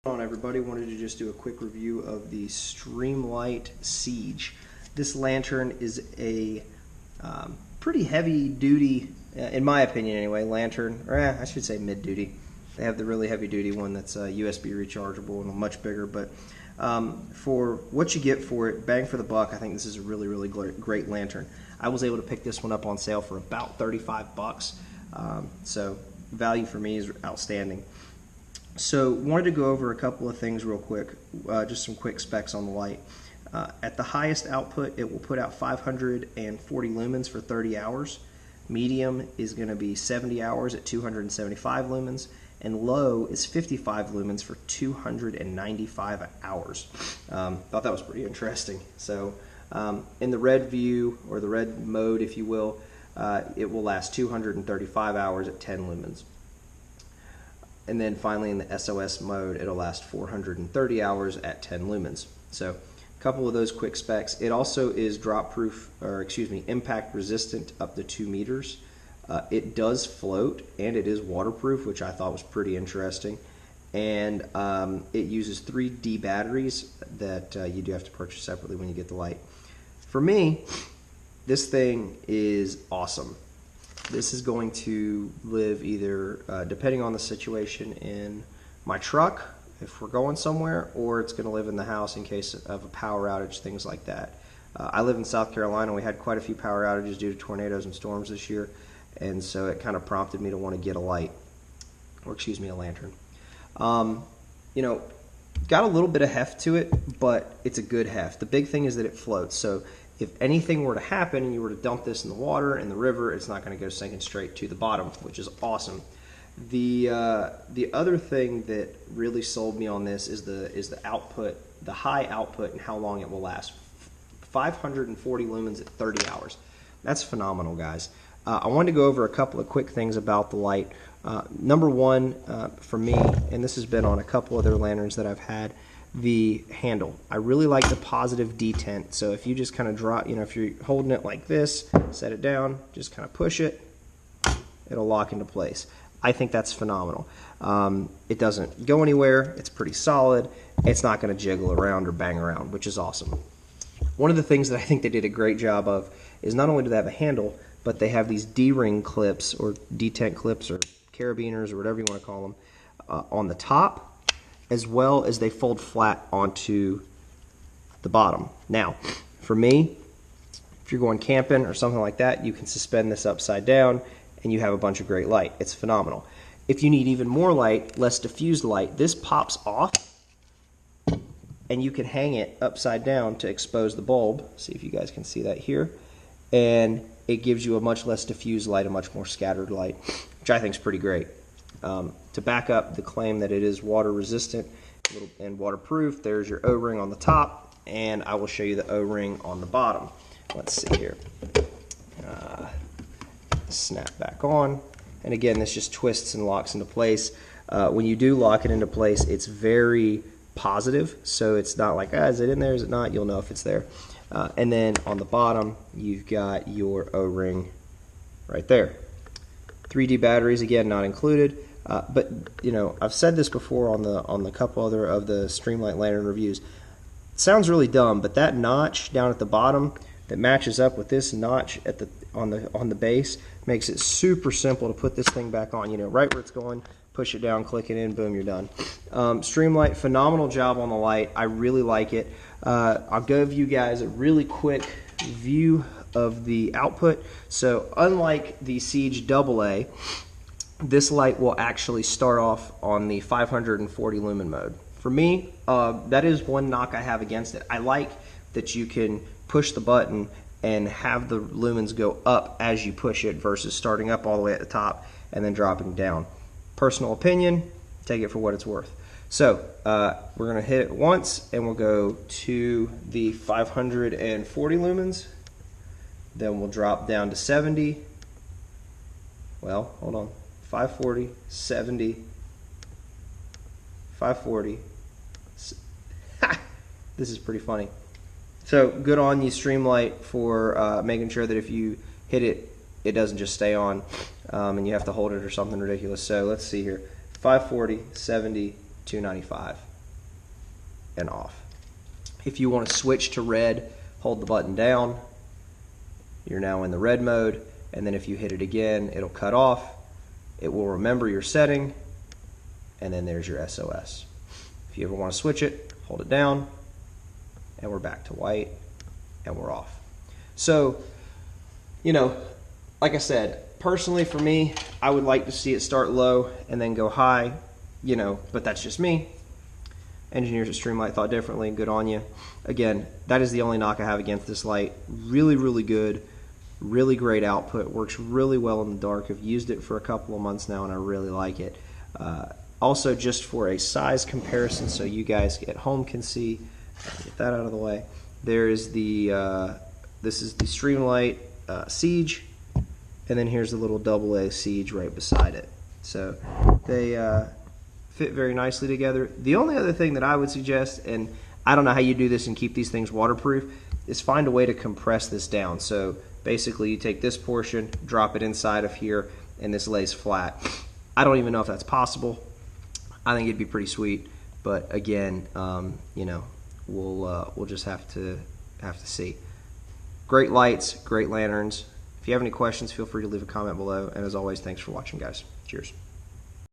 On everybody, wanted to just do a quick review of the Streamlight Siege. This lantern is a pretty heavy duty, in my opinion anyway, lantern, or I should say mid duty. They have the really heavy duty one that's USB rechargeable and much bigger, but for what you get for it, bang for the buck, I think this is a really great lantern. I was able to pick this one up on sale for about 35 bucks, so value for me is outstanding. So wanted to go over a couple of things real quick, just some quick specs on the light. At the highest output, it will put out 540 lumens for 30 hours. Medium is going to be 70 hours at 275 lumens, and low is 55 lumens for 295 hours. Thought that was pretty interesting. So in the red view, or the red mode if you will, it will last 235 hours at 10 lumens. And then finally in the SOS mode, it'll last 430 hours at 10 lumens. So a couple of those quick specs. It also is drop proof, or excuse me, impact resistant up to 2 meters. It does float, and it is waterproof, which I thought was pretty interesting. And it uses 3D batteries that you do have to purchase separately when you get the light. For me, this thing is awesome. This is going to live either, depending on the situation, in my truck if we're going somewhere, or it's going to live in the house in case of a power outage, things like that. I live in South Carolina. We had quite a few power outages due to tornadoes and storms this year, and so it kind of prompted me to want to get a light, or excuse me, a lantern. You know, got a little bit of heft to it, but it's a good heft. The big thing is that it floats, so if anything were to happen and you were to dump this in the water, in the river, it's not going to go sinking straight to the bottom, which is awesome. The other thing that really sold me on this is the output, the high output, and how long it will last. 540 lumens at 30 hours. That's phenomenal, guys. I wanted to go over a couple of quick things about the light. Number one, for me, and this has been on a couple other lanterns that I've had, the handle. I really like the positive detent. So if you just kind of drop, you know, if you're holding it like this, set it down, just kind of push it, it'll lock into place. I think that's phenomenal. It doesn't go anywhere. It's pretty solid. It's not going to jiggle around or bang around, which is awesome. One of the things that I think they did a great job of is not only do they have a handle, but they have these D-ring clips or detent clips or carabiners or whatever you want to call them on the top, as well as they fold flat onto the bottom. Now, for me, if you're going camping or something like that, you can suspend this upside down and you have a bunch of great light. It's phenomenal. If you need even more light, less diffused light, this pops off and you can hang it upside down to expose the bulb. See if you guys can see that here. And it gives you a much less diffused light, a much more scattered light, which I think is pretty great. To back up the claim that it is water resistant and waterproof, there's your O-ring on the top, and I will show you the O-ring on the bottom. Let's see here. Snap back on, and again, this just twists and locks into place. When you do lock it into place, it's very positive, so it's not like, is it in there, is it not? You'll know if it's there. And then on the bottom, you've got your O-ring right there. 3D batteries, again, not included. But you know, I've said this before on the couple other of the Streamlight lantern reviews. It sounds really dumb, but that notch down at the bottom that matches up with this notch at on the base makes it super simple to put this thing back on. You know, right where it's going, push it down, click it in, boom, you're done. Streamlight, phenomenal job on the light. I really like it. I'll give you guys a really quick view of the output. So unlike the Siege AA, this light will actually start off on the 540 lumen mode. For me, that is one knock I have against it. I like that you can push the button and have the lumens go up as you push it versus starting up all the way at the top and then dropping down. Personal opinion, take it for what it's worth. So we're going to hit it once and we'll go to the 540 lumens. Then we'll drop down to 70. Well, hold on. 540, 70, 540. This is pretty funny. So good on you, Streamlight, for making sure that if you hit it, it doesn't just stay on and you have to hold it or something ridiculous. So let's see here. 540, 70, 295. and off. If you want to switch to red, hold the button down. You're now in the red mode, and then if you hit it again, it'll cut off. It will remember your setting, and then there's your SOS. If you ever want to switch it, hold it down, and we're back to white, and we're off. So, you know, like I said, personally for me, I would like to see it start low and then go high, you know, but that's just me. Engineers at Streamlight thought differently. Good on you. Again, that is the only knock I have against this light. Really, really good. Really great output. Works really well in the dark. I've used it for a couple of months now, and I really like it. Also, just for a size comparison, so you guys at home can see, get that out of the way. There is the this is the Streamlight Siege, and then here's the little AA Siege right beside it. So they fit very nicely together. The only other thing that I would suggest, and I don't know how you do this and keep these things waterproof, is find a way to compress this down. So basically you take this portion, drop it inside of here, and this lays flat. I don't even know if that's possible. I think it'd be pretty sweet, but again, you know, we'll just have to see. Great lights, great lanterns. If you have any questions, feel free to leave a comment below. And as always, thanks for watching, guys. Cheers.